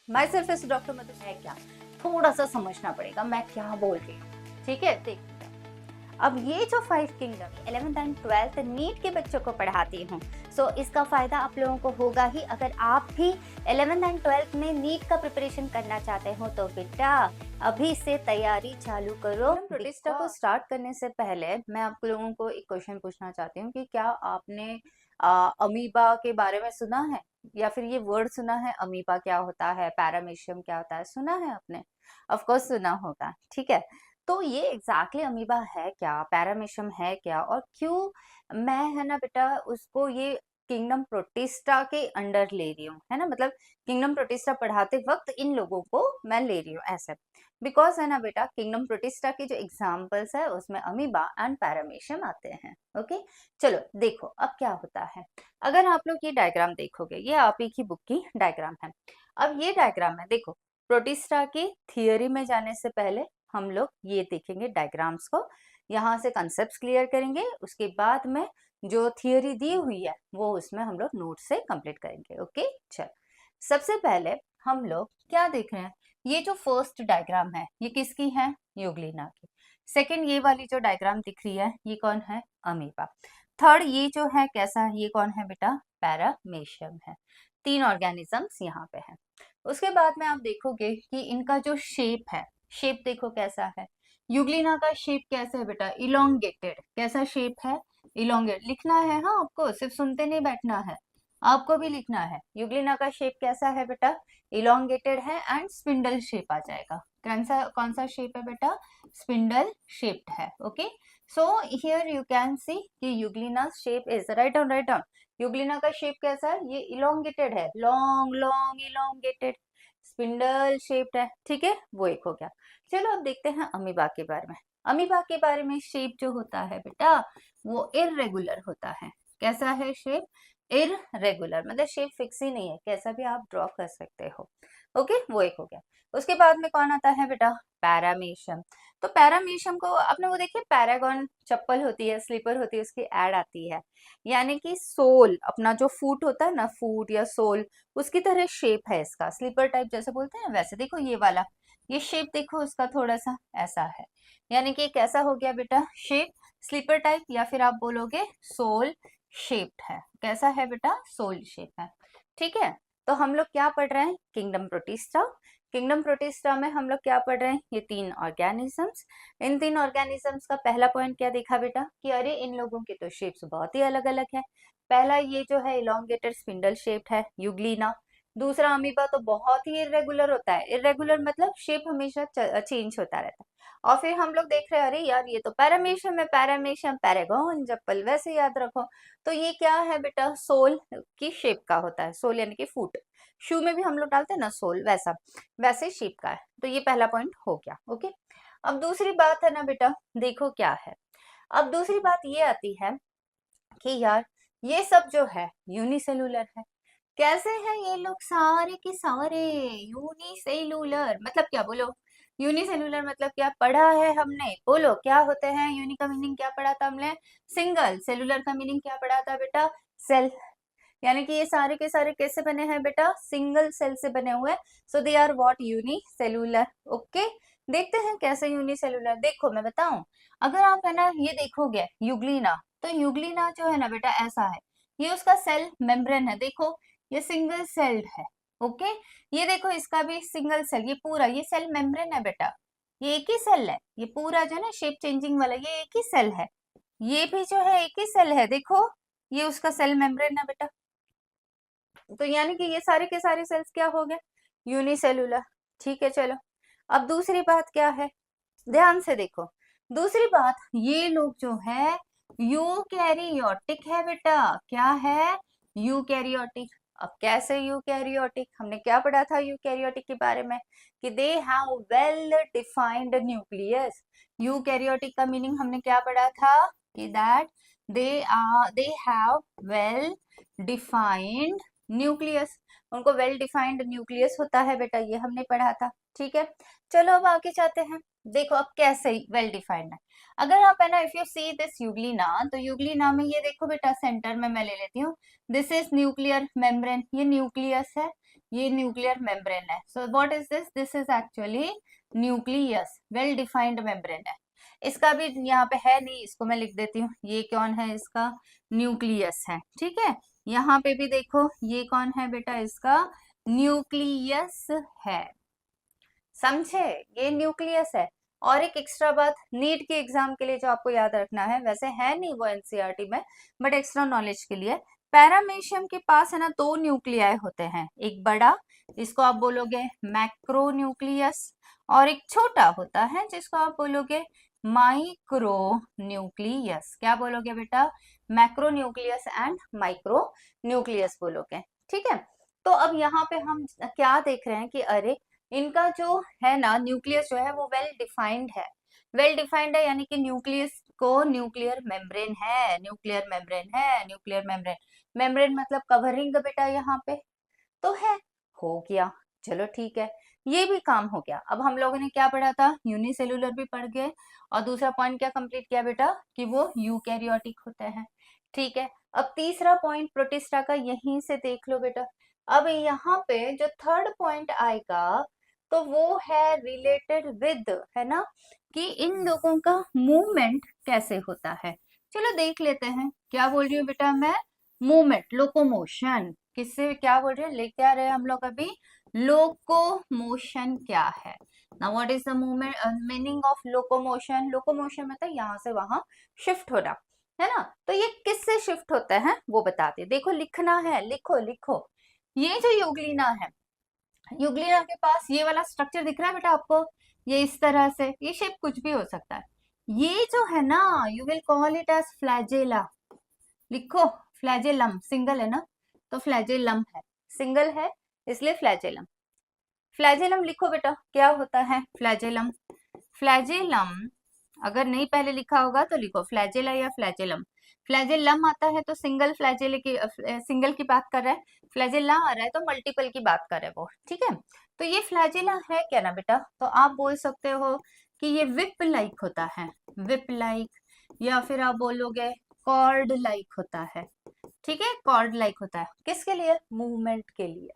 My self is doctor मधु है क्या, थोड़ा सा समझना पड़ेगा मैं क्या बोल रही हूँ, ठीक है। देखिए अब ये जो 5 kingdom 11th and 12th NEET के बच्चों को पढ़ाती हूँ, सो इसका फायदा आप लोगों को होगा ही। अगर आप भी 11th एंड 12th में नीट का प्रिपरेशन करना चाहते हो तो बेटा अभी से तैयारी चालू करो। प्रतिष्ठा को स्टार्ट करने से पहले मैं आप लोगों को एक क्वेश्चन पूछना चाहती हूँ कि क्या आपने अमीबा के बारे में सुना है, या फिर ये वर्ड सुना है, अमीबा क्या होता है, पैरामीशियम क्या होता है, सुना है आपने? ऑफ कोर्स सुना होगा, ठीक है। तो ये एग्जैक्टली अमीबा है क्या, पैरामीशियम है क्या, और क्यों मैं है ना बेटा उसको ये किंगडम प्रोटिस्टा के अंडर ले रही हूँ, है ना, मतलब किंगडम प्रोटिस्टा पढ़ाते वक्त इन लोगों को मैं ले रही हूँ ऐसे, बिकॉज है ना बेटा किंगडम प्रोटिस्टा के जो एग्जाम्पल्स है उसमें अमीबा एंड पैरामीशियम आते हैं। ओके चलो देखो अब क्या होता है। अगर आप लोग ये डायग्राम देखोगे, ये आप ही की बुक की डायग्राम है। अब ये डायग्राम है, देखो प्रोटिस्टा की थियोरी में जाने से पहले हम लोग ये देखेंगे डायग्राम्स को, यहाँ से कंसेप्ट क्लियर करेंगे, उसके बाद में जो थियोरी दी हुई है वो उसमें हम लोग नोट से कंप्लीट करेंगे। ओके चल सबसे पहले हम लोग क्या देख रहे हैं, ये जो फर्स्ट डायग्राम है ये किसकी है, यूग्लिना की। सेकंड ये वाली जो डायग्राम दिख रही है ये कौन है, अमीबा। थर्ड ये जो है कैसा है, ये कौन है बेटा, पैरामीशियम है। 3 ऑर्गेनिजम्स यहाँ पे हैं। उसके बाद में आप देखोगे कि इनका जो शेप है, शेप देखो कैसा है, यूग्लिना का शेप कैसा है बेटा, इलोंगेटेड। कैसा शेप है, इलोंगेट। लिखना है हाँ आपको, सिर्फ सुनते नहीं बैठना है, आपको भी लिखना है। यूग्लिना का शेप कैसा है बेटा, इलोंगेटेड है एंड स्पिंडल शेप आ जाएगा। कौन सा शेप है बेटा, स्पिंडल शेप्ड है। Okay so here you can see कि euglena shape is, right down. Euglena का शेप कैसा है, ये इलोंगेटेड है, long long elongated spindle shaped है, ठीक है, वो एक हो गया। चलो अब देखते हैं अमीबा के बारे में। अमीबा के बारे में शेप जो होता है बेटा वो इररेगुलर होता है। कैसा है शेप, इररेगुलर, मतलब शेप फिक्स ही नहीं है, कैसा भी आप ड्रॉ कर सकते हो। ओके वो एक हो गया। उसके बाद में कौन आता है बेटा, पैरामीशियम। तो पैरामीशियम को आपने वो देखिए, पैरागॉन चप्पल होती है, स्लीपर होती है, उसकी एड आती है, यानी कि सोल अपना जो फूट होता है ना, फूट या सोल, उसकी तरह शेप है इसका, स्लीपर टाइप जैसे बोलते हैं वैसे। देखो ये वाला, ये शेप देखो उसका थोड़ा सा ऐसा है, यानी कि कैसा हो गया बेटा, शेप स्लीपर टाइप, या फिर आप बोलोगे सोल शेप्ड है। कैसा है बेटा, सोल शेप है, ठीक है। तो हम लोग क्या पढ़ रहे हैं, किंगडम प्रोटिस्टा। किंगडम प्रोटिस्टा में हम लोग क्या पढ़ रहे हैं, ये 3 ऑर्गेनिजम्स। इन 3 ऑर्गेनिजम्स का पहला पॉइंट क्या देखा बेटा, कि अरे इन लोगों के तो शेप्स बहुत ही अलग अलग है। पहला ये जो है इलोंगेटेड स्पिंडल शेप्ड है, यूग्लिना। दूसरा अमीबा तो बहुत ही इरेगुलर होता है, इरेगुलर मतलब शेप हमेशा चेंज होता रहता है। और फिर हम लोग देख रहे हैं अरे यार ये तो पैरामीशियम है, पैरामीशियम पैरागॉन चप्पल, वैसे याद रखो। तो ये क्या है बेटा, सोल की शेप का होता है, सोल यानी कि फुट, शू में भी हम लोग डालते हैं ना सोल, वैसा वैसे शेप का है। तो ये पहला पॉइंट हो गया। ओके अब दूसरी बात है ना बेटा, देखो क्या है, अब दूसरी बात ये आती है कि यार ये सब जो है यूनिसेलुलर है। कैसे हैं ये लोग सारे के सारे, यूनिसेलुलर मतलब क्या, बोलो यूनिसेलुलर मतलब क्या पढ़ा है हमने, बोलो क्या होते हैं। यूनि का मीनिंग क्या पढ़ा था हमने, सिंगल। सेलुलर का मीनिंग क्या पढ़ा था बेटा, सेल। यानी कि ये सारे के सारे कैसे बने हैं बेटा, सिंगल सेल से बने हुए, so they are what, unicellular. Okay देखते हैं कैसे यूनिसेलुलर। देखो मैं बताऊं, अगर आप है ना ये देखोगे यूग्लिना, तो यूग्लिना जो है ना बेटा ऐसा है, ये उसका सेल मेम्ब्रेन है, देखो ये सिंगल सेल्ड है। ओके ये देखो इसका भी सिंगल सेल, ये पूरा ये सेल मेम्ब्रेन है बेटा, ये एक ही सेल है, ये पूरा जो है ना शेप चेंजिंग वाला ये एक ही सेल है, ये भी जो है एक ही सेल है, देखो ये उसका सेल मेम्ब्रेन है बेटा। तो यानी कि ये सारे के सारे सेल्स क्या हो गए, यूनिसेलुलर, ठीक है। चलो अब दूसरी बात क्या है, ध्यान से देखो। दूसरी बात, ये लोग जो है यूकैरियोटिक है बेटा, क्या है, यूकैरियोटिक। अब कैसे यूकैरियोटिक, हमने क्या पढ़ा था यूकैरियोटिक के बारे में, कि they have well defined nucleus. Eukaryotic का मीनिंग हमने क्या पढ़ा था, कि that they have well defined nucleus, उनको वेल डिफाइंड न्यूक्लियस होता है बेटा, ये हमने पढ़ा था, ठीक है। चलो अब आगे जाते हैं। देखो अब कैसे वेल डिफाइंड है, अगर आप है ना if you see this Euglena, तो यूग्लिना में ये देखो बेटा सेंटर में मैं ले लेती हूँ, दिस इज न्यूक्लियर मेम्ब्रेन, ये न्यूक्लियस है, ये न्यूक्लियर मेम्ब्रेन है। So what is this? This is actually nucleus, well defined membrane है। इसका भी यहाँ पे है नहीं, इसको मैं लिख देती हूँ। ये कौन है? इसका न्यूक्लियस है, ठीक है। यहाँ पे भी देखो, ये कौन है बेटा? इसका न्यूक्लियस है, समझे? ये न्यूक्लियस है। और एक एक्स्ट्रा बात, नीट के एग्जाम के लिए जो आपको याद रखना है, वैसे है नहीं वो एनसीईआरटी में, बट एक्स्ट्रा नॉलेज के लिए, पैरामीशियम के पास है ना 2 न्यूक्लियाई होते हैं। एक बड़ा, इसको आप बोलोगे मैक्रो न्यूक्लियस, और एक छोटा होता है जिसको आप बोलोगे माइक्रो न्यूक्लियस। क्या बोलोगे बेटा? Macro nucleus and micro nucleus बोलोगे, ठीक है। तो अब यहाँ पे हम क्या देख रहे हैं कि अरे इनका जो है ना न्यूक्लियस जो है वो वेल डिफाइंड है। वेल डिफाइंड है यानी कि न्यूक्लियस को न्यूक्लियर मेम्ब्रेन है, न्यूक्लियर मेम्ब्रेन है, न्यूक्लियर मेम्ब्रेन। मेम्ब्रेन मतलब कवरिंग बेटा, यहाँ पे तो है, हो गया। चलो ठीक है, ये भी काम हो गया। अब हम लोगों ने क्या पढ़ा था? यूनिसेलुलर भी पढ़ गए, और दूसरा पॉइंट क्या कंप्लीट किया बेटा? कि वो यूकैरियोटिक होते हैं, ठीक है। अब तीसरा पॉइंट प्रोटिस्टा का यहीं से देख लो बेटा। अब यहाँ पे जो थर्ड पॉइंट आएगा तो वो है रिलेटेड विद, है ना, कि इन लोगों का मूवमेंट कैसे होता है। चलो देख लेते हैं। क्या बोल रही हूँ बेटा मैं? Movement, locomotion. किससे क्या बोल रहे हैं? लेके आ रहे हैं हम लोग अभी, लोकोमोशन क्या है। Now what is the movement, meaning of locomotion? Locomotion मतलब यहाँ से वहां शिफ्ट होना, है ना। तो ये किससे शिफ्ट होता है वो बताते। देखो लिखना है, लिखो लिखो। ये जो यूग्लिना है, यूग्लिना के पास ये वाला स्ट्रक्चर दिख रहा है बेटा आपको? ये इस तरह से, ये शेप कुछ भी हो सकता है। ये जो है ना, you will call it as flagella. लिखो, फ्लैजेलम सिंगल है ना, तो फ्लैजेलम है, सिंगल है इसलिए फ्लैजेलम। फ्लैजेलम लिखो बेटा, क्या होता है फ्लैजेलम? फ्लैजेलम अगर नहीं पहले लिखा होगा तो लिखो फ्लैजेला या फ्लैजेलम। फ्लैजेलम आता है तो सिंगल फ्लैजेले की, सिंगल की बात कर रहा है। फ्लैजेला आ रहा है तो मल्टीपल की बात कर रहा है वो, ठीक है। तो ये फ्लैजेला है क्या ना बेटा, तो आप बोल सकते हो कि ये विप लाइक होता है, विप लाइक, या फिर आप बोलोगे कॉर्ड लाइक होता है, ठीक है। कॉर्ड लाइक होता है किसके लिए? मूवमेंट के लिए।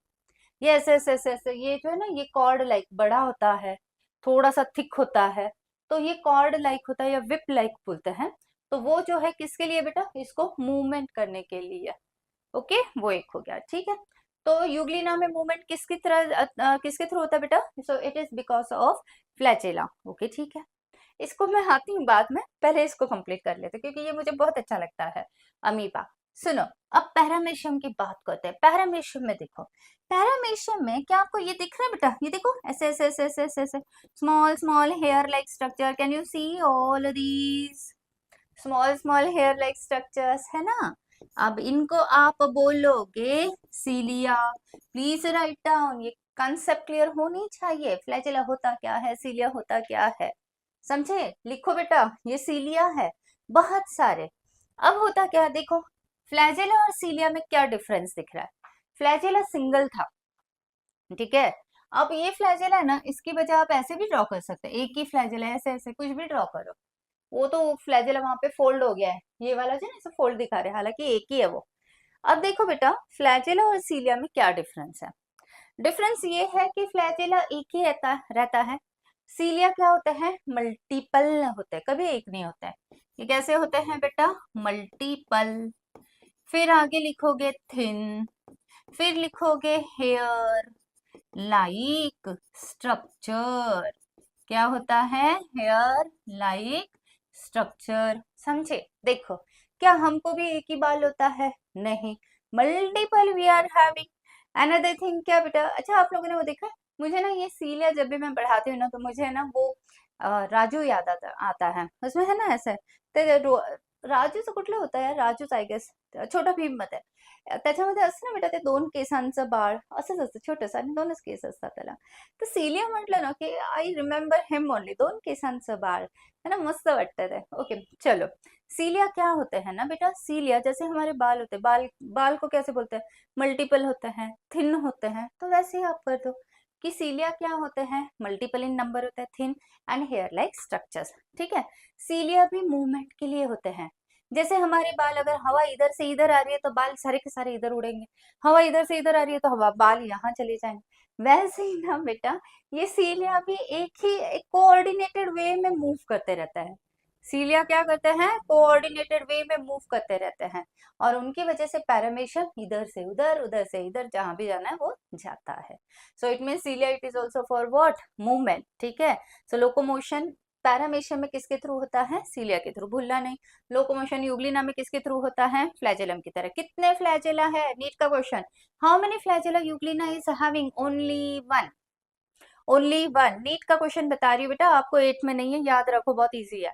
ये ऐसे ऐसे ऐसे ऐसे, ये जो है ना, ये कॉर्ड लाइक बड़ा होता है, थोड़ा सा थिक होता है, तो ये कॉर्ड लाइक होता है या विप लाइक बोलते हैं। तो वो जो है किसके लिए बेटा? इसको मूवमेंट करने के लिए। ओके, वो एक हो गया, ठीक है। तो यूग्लिना में मूवमेंट किसकी तरह किसके थ्रू होता है बेटा? So it is because of flagella. Okay ठीक है, इसको मैं आती हूँ बाद में, पहले इसको कंप्लीट कर लेते क्योंकि ये मुझे बहुत अच्छा लगता है, अमीबा। सुनो, अब पैरामीशियम की बात करते हैं। पैरामीशियम में देखो, पैरामीशियम में क्या आपको ये दिख रहा है बेटा? ये देखो ऐसे ऐसे ऐसे ऐसे ऐसे ऐसे small small hair like structure. Can you see all these small small hair like structures, है ना। अब इनको आप बोलोगे सीलिया। प्लीज राइट डाउन, ये कंसेप्ट क्लियर होनी चाहिए। फ्लैजेला होता क्या है, सीलिया होता क्या है, समझे? लिखो बेटा, ये सीलिया है, बहुत सारे। अब होता क्या है देखो, फ्लैजेला और सीलिया में क्या डिफरेंस दिख रहा है? फ्लैजेला सिंगल था, ठीक है। अब ये फ्लैजेला है ना, इसकी वजह आप ऐसे भी ड्रॉ कर सकते हैं, एक ही फ्लैजेला ऐसे ऐसे कुछ भी ड्रॉ करो। वो तो फ्लैजेला वहां पे फोल्ड हो गया है, ये वाला जो है ना फोल्ड दिखा रहे हैं, हालांकि एक ही है वो। अब देखो बेटा, फ्लैजेला और सीलिया में क्या डिफरेंस है? डिफरेंस ये है कि फ्लैजेला एक ही रहता है। सीलिया क्या होता है? मल्टीपल होते हैं, कभी एक नहीं होता है। ये कैसे होते हैं बेटा? मल्टीपल। फिर आगे लिखोगे थिन, फिर लिखोगे हेयर लाइक स्ट्रक्चर। क्या होता है? हेयर लाइक स्ट्रक्चर, समझे? देखो, क्या हमको भी एक ही बाल होता है? नहीं, multiple we are having. Another thing क्या बेटा, अच्छा आप लोगों ने वो देखा है? मुझे ना ये सीलिया जब भी मैं पढ़ाती हूँ ना, तो मुझे ना वो राजू याद आता है। उसमें है ना ऐसे, राजूचं कुठलं होतं यार, राजूच आय गेस, छोटा भीम मध्ये त्याच्यामध्ये असतं ना बेटा ते 2 केसांचं बाळ, असंच असतं छोटंसं, आणि 2च केस असतात त्याला। तर सीलिया म्हटलं ना की आई रिमेंबर हिम ओनली, 2 केसांचं बाळ, है ना, मस्त वाटतं ते। ओके चलो, सीलिया क्या होते हैं ना बेटा? सीलिया जैसे हमारे बाल होते हैं, बाल बाल को कैसे बोलते हैं? मल्टीपल होते हैं, थिन होते हैं, तो वैसे ही आप कर दो कि सीलिया क्या होते हैं? मल्टीपल इन नंबर होते हैं, thin end hair like structures, ठीक है। सीलिया भी मूवमेंट के लिए होते हैं। जैसे हमारे बाल, अगर हवा इधर से इधर आ रही है तो बाल सारे के सारे इधर उड़ेंगे, हवा इधर से इधर आ रही है तो हवा बाल यहाँ चले जाएंगे। वैसे ही ना बेटा, ये सीलिया भी एक कोऑर्डिनेटेड वे में मूव करते रहता है। सीलिया क्या करते हैं, कोऑर्डिनेटेड वे में मूव करते रहते हैं, और उनकी वजह से पैरामीशियम इधर से उधर, उधर से इधर, जहां भी जाना है वो जाता है। So it mean cilia it is also for what, movement, ठीक है। सो लोकोमोशन पैरामीशियम में किसके थ्रू होता है, सीलिया के थ्रू, भूलना नहीं। लोकोमोशन यूग्लिना में किसके थ्रू होता है, फ्लैजेलम की तरह। कितने फ्लैजेला है, नीट का question, how many flagella euglena is having, only one, only one. NEET का क्वेश्चन बता रही हूँ बेटा, आपको 8 में नहीं है, याद रखो, बहुत इजी है,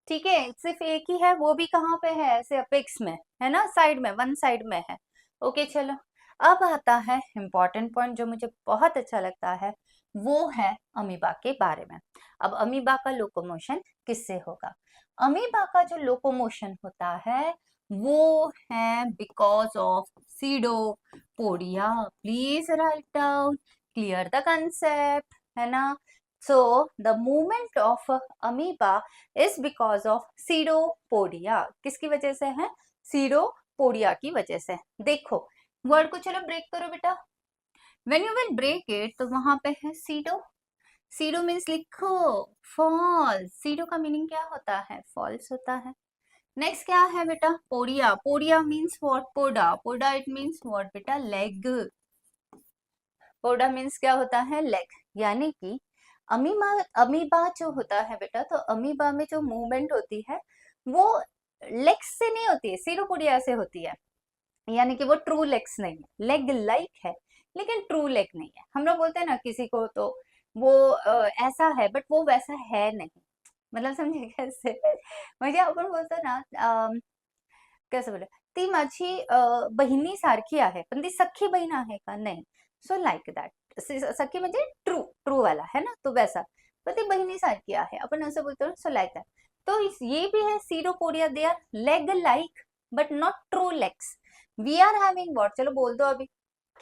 ठीक है। सिर्फ एक ही है, वो भी कहाँ पे है, ऐसे अपेक्स में है ना, साइड में, वन साइड में है। ओके चलो, अब आता है इंपॉर्टेंट पॉइंट जो मुझे बहुत अच्छा लगता है, वो है अमीबा के बारे में। अब अमीबा का लोकोमोशन किससे होगा, अमीबा का जो लोकोमोशन होता है वो है because of pseudopodia. Please write down, clear the concept, है ना। So the movement of amoeba is because of pseudopodia. किसकी वजह से है, सीडोपोडिया की वजह से। देखो वर्ड को चलो ब्रेक करो बेटा, when you will break it तो वहां पे है सीडो, सीडो मीन्स लिखो फॉल्स, सीडो का मीनिंग क्या होता है, फॉल्स होता है। नेक्स्ट क्या है बेटा, podia, podia means what, poda, poda it means what बेटा, लेग, पोडा मीन्स क्या होता है, लेग। यानी कि अमीबा, अमीबा जो होता है बेटा, तो अमीबा में जो मूवमेंट होती है वो लेग्स से नहीं होती है, सीरोपोडिया से होती है। यानी कि वो ट्रू लेग्स नहीं है, लेग लाइक है लेकिन ट्रू लेग नहीं है। हम लोग बोलते हैं ना किसी को तो वो ऐसा है बट वो वैसा है नहीं, मतलब समझे कैसे म्हणजे आपण बोलतो ना कसं बोल, ती माझी बहिणी सारखी आहे पण ती सख्खी बहीण आहे का, नाही। सो लाईक दॅट, सख्खी म्हणजे ट्रू, ट्रू वाला है ना, तो वैसा, पण ती बहिणी सारखी आहे, आपण असं बोलतो, सो लाइक दैट। तो ये भी है pseudopodia, they are leg like but not true legs. We are having what, चलो बोल दो अभी,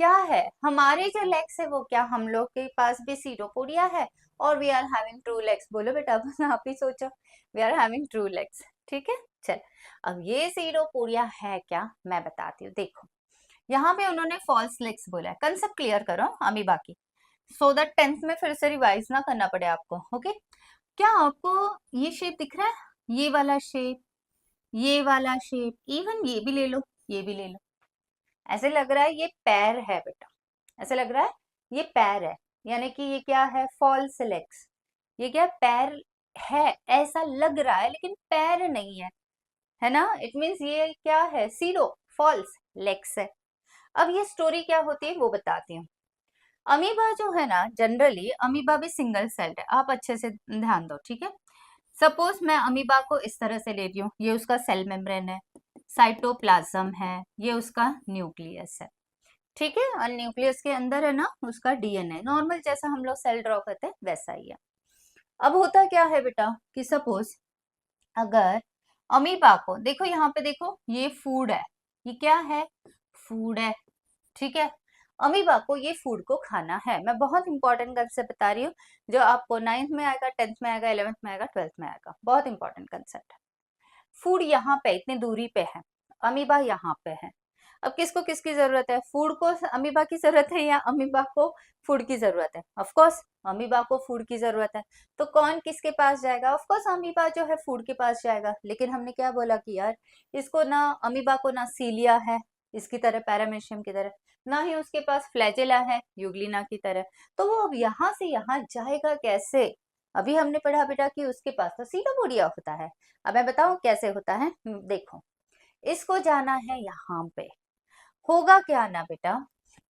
क्या है हमारे जो लेग्स है वो क्या, हम लोग के पास भी सीरोपोडिया है और we are having true legs. बोलो बेटा, बस आप ही सोचो, we are having true legs, ठीक है। चल अब ये सीरोपोडिया है क्या, मैं बताती हूँ। देखो यहाँ पे उन्होंने फॉल्स लेग्स बोला है, कंसेप्ट क्लियर करो अमीबा की, सो दैट 10th में फिर से रिवाइज ना करना पड़े आपको। ओके, क्या आपको ये शेप दिख रहा है, ये वाला शेप, ये वाला शेप, इवन ये भी ले लो, ये भी ले लो, ऐसे लग रहा है ये पैर है बेटा, ऐसे लग रहा है ये पैर है, यानी कि ये क्या है, फॉल्स लेग्स। ये क्या पैर है, ऐसा लग रहा है लेकिन पैर नहीं है ना। इट मीन्स ये क्या है, सीरो, फॉल्स लेग्स है। अब ये स्टोरी क्या होती है वो बताती हूँ। अमीबा जो है ना, जनरली अमीबा भी सिंगल सेल्ड है, आप अच्छे से ध्यान दो, ठीक है। सपोज मैं अमीबा को इस तरह से ले रही हूँ, ये उसका सेल मेम्ब्रेन है, साइटोप्लाज्म है, ये उसका न्यूक्लियस है, ठीक है। और न्यूक्लियस के अंदर है ना उसका डीएनए, नॉर्मल जैसा हम लोग सेल ड्रॉ करते हैं वैसा ही है। अब होता क्या है बेटा कि सपोज अगर अमीबा को देखो, यहाँ पे देखो ये फूड है, ये क्या है, फूड है, ठीक है। अमीबा को ये फूड को खाना है। मैं बहुत इंपॉर्टेंट कंसेप्ट बता रही हूँ जो आपको 9th में आएगा, 10th में आएगा, 11th में आएगा, 12th में आएगा, बहुत इंपॉर्टेंट कंसेप्ट है। फूड यहाँ पे इतनी दूरी पे है, अमीबा यहाँ पे है। अब किसको किसकी जरूरत है, फूड को अमीबा की जरूरत है या अमीबा को फूड की जरूरत है, ऑफ कोर्स अमीबा को फूड की जरूरत है। तो कौन किसके पास जाएगा, ऑफ कोर्स अमीबा जो है फूड के पास जाएगा। लेकिन हमने क्या बोला कि यार इसको ना, अमीबा को ना सीलिया है इसकी तरह, पैरामीशियम की तरह, ना ही उसके पास फ्लैजेला है यूग्लिना की तरह, तो वो अब यहाँ से यहाँ जाएगा कैसे। अभी हमने पढ़ा बेटा कि उसके पास तो सीटोपोडिया होता है, अब मैं बताऊं कैसे होता है। देखो इसको जाना है यहाँ पे, होगा क्या ना बेटा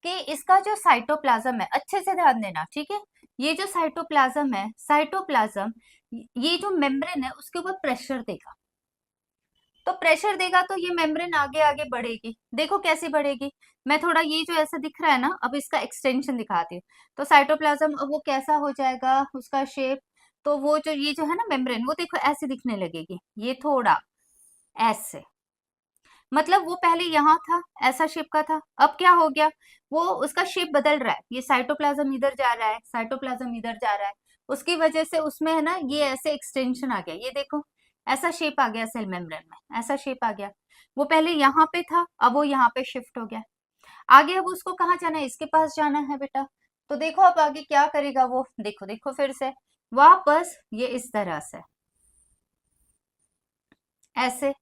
कि इसका जो साइटोप्लाज्म है, अच्छे से ध्यान देना, ठीक है। ये जो साइटोप्लाज्म है, साइटोप्लाज्म ये जो मेम्ब्रेन है उसके ऊपर प्रेशर देगा, तो प्रेशर देगा तो ये मेम्ब्रेन आगे आगे बढ़ेगी। देखो कैसे बढ़ेगी, मैं थोड़ा ये जो ऐसा दिख रहा है ना, अब इसका एक्सटेंशन दिखाती हूँ। तो साइटोप्लाज्म अब वो कैसा हो जाएगा, उसका शेप, तो वो जो ये जो है ना मेम्ब्रेन, वो देखो ऐसे दिखने लगेगी, ये थोड़ा ऐसे, मतलब वो पहले यहाँ था, ऐसा शेप का था, अब क्या हो गया, वो उसका शेप बदल रहा है, ये साइटोप्लाज्म इधर जा रहा है, साइटोप्लाज्म इधर जा रहा है, उसकी वजह से उसमें है ना ये ऐसे एक्सटेंशन आ गया, ये देखो ऐसा शेप आ गया सेल मेम्ब्रेन में, ऐसा शेप आ गया। वो पहले यहाँ पे था, अब वो यहाँ पे शिफ्ट हो गया। आगे अब उसको कहाँ जाना है, इसके पास जाना है बेटा। तो देखो अब आगे क्या करेगा वो, देखो देखो फिर से वापस ये इस तरह से ऐसे।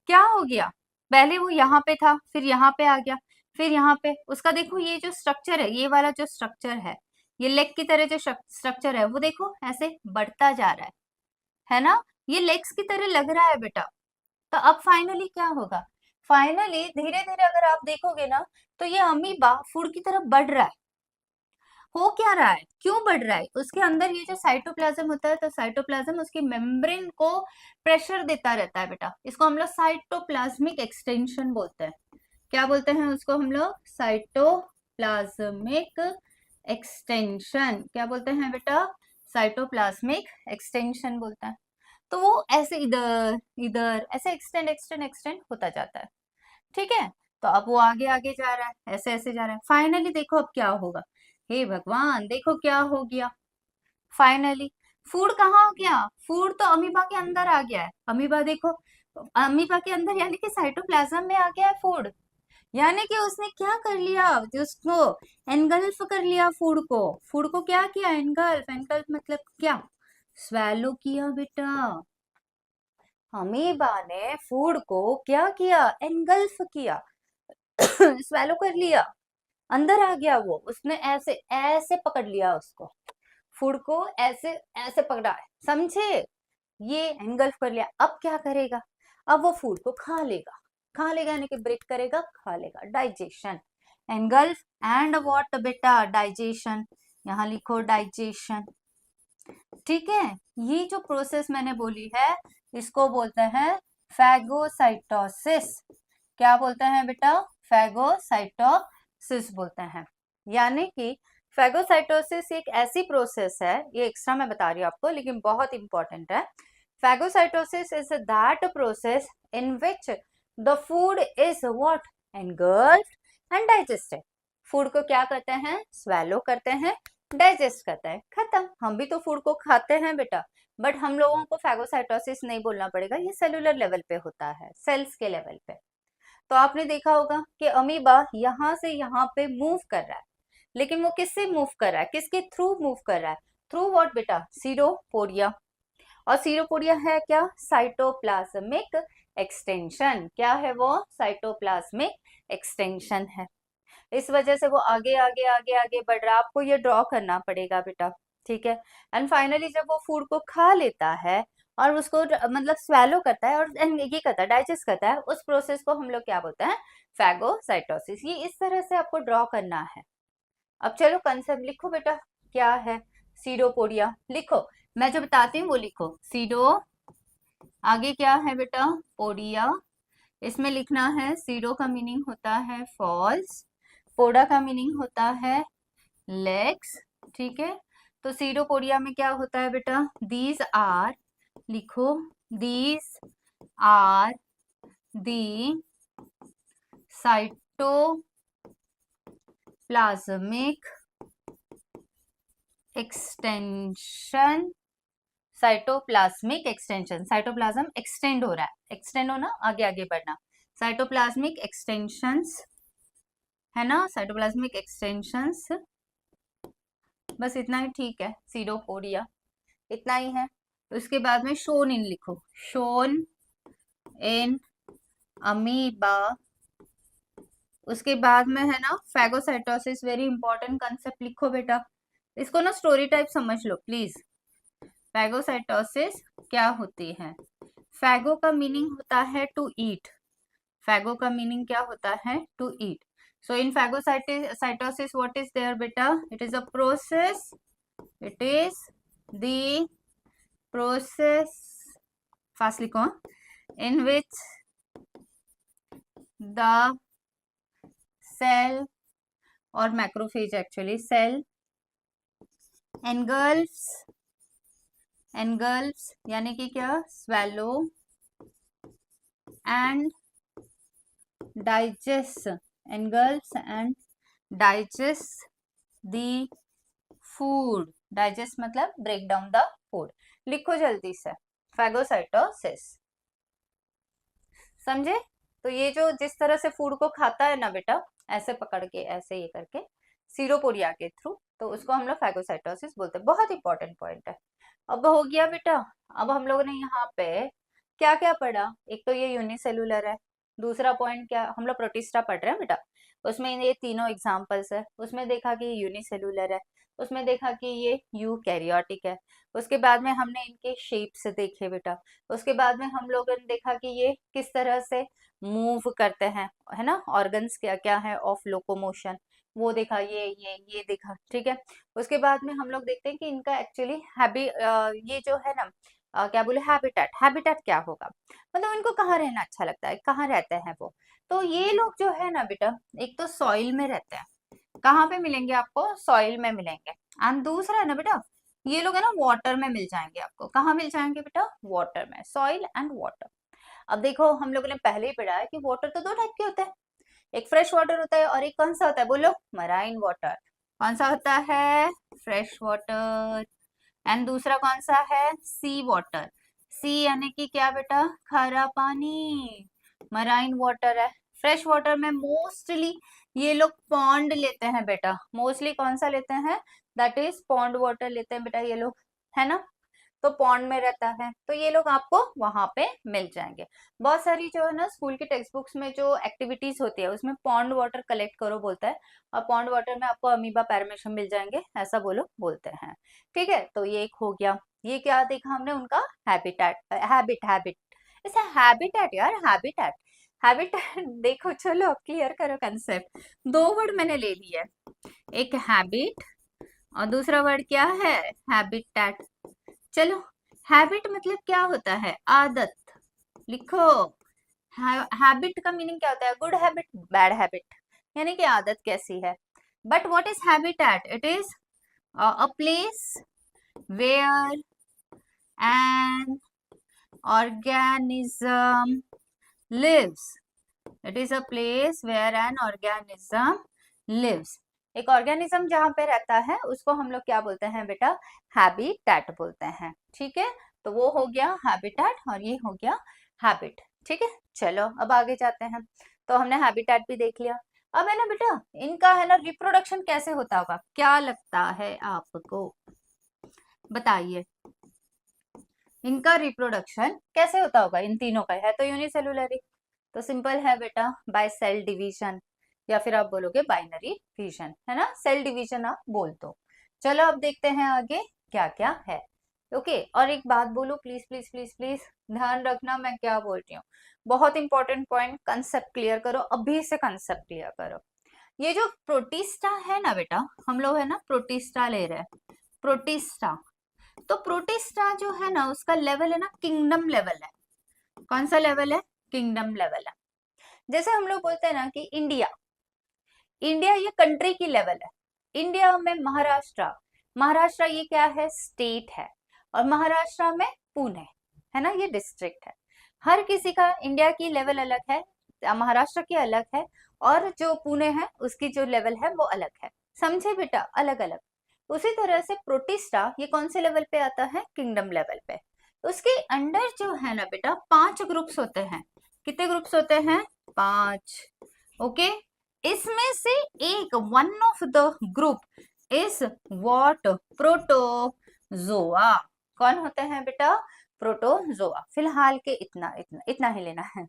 क्या हो गया, पहले वो यहाँ पे था, फिर यहाँ पे आ गया, फिर यहाँ पे। उसका देखो ये जो स्ट्रक्चर है, ये वाला जो स्ट्रक्चर ये लेग की तरह जो स्ट्रक्चर है वो देखो ऐसे बढ़ता जा रहा है ना। ये लेग्स की तरह लग रहा है बेटा। तो अब फाइनली क्या होगा, फाइनली धीरे धीरे अगर आप देखोगे ना, तो ये अमीबा फूड की तरफ बढ़ रहा है। हो क्या रहा है, क्यों बढ़ रहा है, उसके अंदर ये जो साइटोप्लाज्म होता है, तो साइटोप्लाज्म उसकी मेम्ब्रेन को प्रेशर देता रहता है बेटा। इसको हम लोग साइटोप्लाज्मिक एक्सटेंशन बोलते हैं। क्या बोलते हैं उसको हम लोग, साइटोप्लाज्मिक एक्सटेंशन। क्या बोलते हैं बेटा, साइटोप्लाज्मिक एक्सटेंशन बोलते हैं। तो वो ऐसे इधर इधर ऐसे एक्सटेंड एक्सटेंड एक्सटेंड होता जाता है, ठीक है। तो अब वो आगे आगे जा रहा है, ऐसे ऐसे जा रहा है। फाइनली देखो अब क्या होगा, हे भगवान देखो क्या हो गया। फाइनली फूड कहाँ हो गया, फूड तो अमीबा के अंदर आ गया है। अमीबा देखो, अमीबा के अंदर यानी कि साइटोप्लाज्म में आ गया है फूड। यानी कि उसने क्या कर लिया, उसको एनगल्फ कर लिया फूड को क्या किया, एनगल्फ। एनगल्फ मतलब क्या, स्वेलो किया बेटा। अमीबा ने फूड को क्या किया, एनगल्फ किया स्वेलो कर लिया, अंदर आ गया वो। उसने ऐसे ऐसे पकड़ लिया उसको, फूड को ऐसे ऐसे पकड़ा है, समझे, ये एनगल्फ कर लिया। अब क्या करेगा, अब वो फूड को खा लेगा। खा लेगा यानी कि ब्रेक करेगा, खा लेगा, डाइजेशन। एनगल्फ एंड व्हाट बेटा, डाइजेशन। यहाँ लिखो डाइजेशन, ठीक है। ये जो प्रोसेस मैंने बोली है इसको बोलते हैं फैगोसाइटोसिस। क्या बोलते हैं बेटा, फैगोसाइटोसिस बोलते हैं। यानी कि फैगोसाइटोसिस एक ऐसी प्रोसेस है, ये एक्स्ट्रा मैं बता रही हूँ आपको लेकिन बहुत इंपॉर्टेंट है। Phagocytosis is that process in which the food is what, engulfed and digested. Food को क्या करते हैं, स्वेलो करते हैं, डाइजेस्ट करता है, खत्म। हम भी तो फूड को खाते हैं बेटा, बट हम लोगों को फैगोसाइटोसिस नहीं बोलना पड़ेगा, ये सेलुलर लेवल पे होता है, सेल्स के लेवल पे। तो आपने देखा होगा कि अमीबा यहाँ से यहाँ पे मूव कर रहा है, लेकिन वो किससे मूव कर रहा है, किसके थ्रू मूव कर रहा है, थ्रू व्हाट बेटा, सीरोपोडिया। और सीरोपोडिया है क्या, साइटोप्लाज्मिक एक्सटेंशन। क्या है वो, साइटोप्लाज्मिक एक्सटेंशन है। इस वजह से वो आगे आगे आगे आगे बढ़ रहा है। आपको ये ड्रॉ करना पड़ेगा बेटा, ठीक है। एंड फाइनली जब वो फूड को खा लेता है और उसको मतलब स्वेलो करता है और ये करता है, डाइजेस्ट करता है, उस प्रोसेस को हम लोग क्या बोलते हैं, फैगोसाइटोसिस। ये इस तरह से आपको ड्रॉ करना है। अब चलो कंसेप्ट लिखो बेटा, क्या है सीडोपोडिया, लिखो, मैं जो बताती हूँ वो लिखो। सीडो आगे क्या है बेटा, पोडिया। इसमें लिखना है, सीडो का मीनिंग होता है फॉल्स, पोडा का मीनिंग होता है लेग्स, ठीक है। तो सीडोपोडिया में क्या होता है बेटा, दीज आर, लिखो, these are the cytoplasmic extension. Cytoplasmic extension, cytoplasm extend हो रहा है, एक्सटेंड होना आगे आगे बढ़ना, साइटोप्लाज्मिक एक्सटेंशंस है ना, साइटोप्लाज्मिक एक्सटेंशंस। बस इतना ही ठीक है, सीडोपोडिया इतना ही है। उसके बाद में शोन इन लिखो, शोन इन अमीबा। उसके बाद में है ना फैगोसाइटोसिस, वेरी इंपॉर्टेंट कंसेप्ट लिखो बेटा, इसको ना स्टोरी टाइप समझ लो प्लीज। फैगोसाइटोसिस क्या होती है, फैगो का मीनिंग होता है टू ईट, फैगो का मीनिंग क्या होता है, to eat. So in phagocytosis, what is there beta? It is a process. It is the process, fast लिखो, in which the cell or macrophage actually cell engulfs यानी कि क्या, swallow and digest, engulfs and digest the food। Digest मतलब break down the food. लिखो जल्दी से, phagocytosis. समझे? तो ये जो जिस तरह से फूड को खाता है ना बेटा, ऐसे पकड़ के ऐसे ये करके सीरोपोडिया के थ्रू, तो उसको हम लोग फैगोसाइटोसिस बोलते हैं। बहुत इंपॉर्टेंट पॉइंट है। अब हो गया बेटा। अब हम लोगों ने यहाँ पे क्या क्या पढ़ा? एक तो ये यूनिसेलुलर है। दूसरा पॉइंट क्या, हम लोग प्रोटिस्टा पढ़ रहे हैं बेटा, उसमें ये तीनों एग्जाम्पल्स है। उसमें देखा कि यूनिसेलुलर है, उसमें देखा कि ये यूकैरियोटिक है, उसके बाद में हमने इनके शेप्स देखे बेटा, उसके बाद में हम लोगों ने देखा कि ये किस तरह से मूव करते हैं, है ना, ऑर्गन्स क्या क्या है ऑफ लोकोमोशन, वो देखा, ये देखा, ठीक है। उसके बाद में हम लोग देखते हैं कि इनका एक्चुअली ये जो है ना, क्या बोले, हैबिटेट, हैबिटेट क्या होगा, मतलब उनको कहाँ रहना अच्छा लगता है, कहाँ रहते हैं वो। तो ये लोग जो है ना बेटा, एक तो सॉइल में रहते हैं। कहाँ पे मिलेंगे आपको? सॉइल में मिलेंगे। एंड दूसरा है ना बेटा, ये लोग है ना वाटर में मिल जाएंगे आपको। कहाँ मिल जाएंगे बेटा? वाटर में। Soil and water. अब देखो, हम लोगों ने पहले ही पढ़ा है कि वाटर तो दो टाइप के होते हैं, एक फ्रेश वाटर होता है और एक कौन सा होता है, बोलो? Marine water. कौन सा होता है? Fresh water. एंड दूसरा कौन सा है? सी वाटर। सी यानी कि क्या बेटा? खारा पानी। मराइन वाटर है। फ्रेश वाटर में मोस्टली ये लोग पॉन्ड लेते हैं बेटा, मोस्टली कौन सा लेते हैं? दैट इज पॉन्ड वाटर लेते हैं बेटा ये लोग, है ना। तो पॉन्ड में रहता है, तो ये लोग आपको वहां पे मिल जाएंगे। बहुत सारी जो है ना स्कूल की टेक्स्ट बुक्स में जो एक्टिविटीज होती है उसमें पॉन्ड वाटर कलेक्ट करो बोलता है, और पॉन्ड वाटर में आपको अमीबा पैरामेशियम मिल जाएंगे, ऐसा बोलो बोलते हैं। ठीक है, तो ये एक हो गया। ये क्या देखा हमने? उनका हैबिटेट, हैबिट ऐसा हैबिटेट यार, हैबिटेट, हैबिटेट देखो, चलो अब क्लियर करो कंसेप्ट। दो वर्ड मैंने ले लिया है, एक हैबिट और दूसरा वर्ड क्या है? हैबिटेट। चलो, हैबिट मतलब क्या होता है? आदत। लिखो, हैबिट का मीनिंग क्या होता है? गुड हैबिट, बैड हैबिट, यानी कि आदत कैसी है। But what is habitat? It is a place where an organism lives. It is a place where an organism lives. एक ऑर्गेनिज्म जहां पे रहता है उसको हम लोग क्या बोलते हैं बेटा? हैबिटेट बोलते हैं। ठीक है, तो वो हो गया हैबिटेट और ये हो गया हैबिट। ठीक है, चलो अब आगे जाते हैं। तो हमने हैबिटेट भी देख लिया। अब है ना बेटा, इनका है ना रिप्रोडक्शन कैसे होता होगा, क्या लगता है आपको? बताइए, इनका रिप्रोडक्शन कैसे होता होगा? इन तीनों का है तो यूनिसेलुलर, तो सिंपल है बेटा, बाय सेल डिवीजन, या फिर आप बोलोगे बाइनरी फिजन, है ना, सेल डिवीजन आप बोल दो। चलो अब देखते हैं आगे क्या क्या है। ओके, और एक बात बोलो, प्लीज प्लीज प्लीज प्लीज ध्यान रखना मैं क्या बोल रही हूँ, बहुत इंपॉर्टेंट पॉइंट, कंसेप्ट क्लियर करो, अभी से कंसेप्ट क्लियर करो। ये जो प्रोटिस्टा है ना बेटा, हम लोग है ना प्रोटिस्टा ले रहे हैं, प्रोटिस्टा। तो प्रोटिस्टा जो है ना उसका लेवल है ना किंगडम लेवल है। कौन सा लेवल है? किंगडम लेवल है। जैसे हम लोग बोलते हैं ना कि इंडिया, इंडिया ये कंट्री की लेवल है। इंडिया में महाराष्ट्र, महाराष्ट्र ये क्या है? स्टेट है। और महाराष्ट्र में पुणे, है ना, ये डिस्ट्रिक्ट है। हर किसी का इंडिया की लेवल अलग है, महाराष्ट्र की अलग है, और जो पुणे है उसकी जो लेवल है वो अलग है। समझे बेटा? अलग अलग। उसी तरह से प्रोटिस्टा ये कौन से लेवल पे आता है? किंगडम लेवल पे। उसके अंडर जो है ना बेटा 5 ग्रुप्स होते हैं। कितने ग्रुप्स होते हैं? 5। ओके, इसमें से एक one of the group is what? Protozoa. कौन होते हैं बेटा? प्रोटोजोआ। फिलहाल के इतना इतना इतना ही लेना है।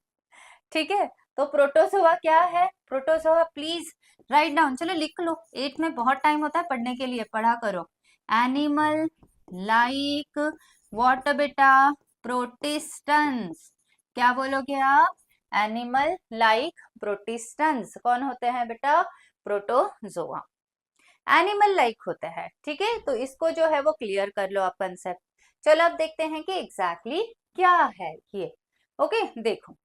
ठीक है, तो प्रोटोजोआ क्या है? प्रोटोजोआ प्लीज राइट डाउन, चलो लिख लो, 8 में बहुत टाइम होता है पढ़ने के लिए, पढ़ा करो। एनिमल लाइक व्हाट बेटा? प्रोटिस्टन्स। क्या बोलोगे आप? Animal like protistans. कौन होते हैं बेटा? प्रोटोजोआ। एनिमल लाइक होता है। ठीक है, तो इसको जो है वो क्लियर कर लो आप कंसेप्ट। चलो अब देखते हैं कि एग्जैक्टली क्या है ये। ओके, देखो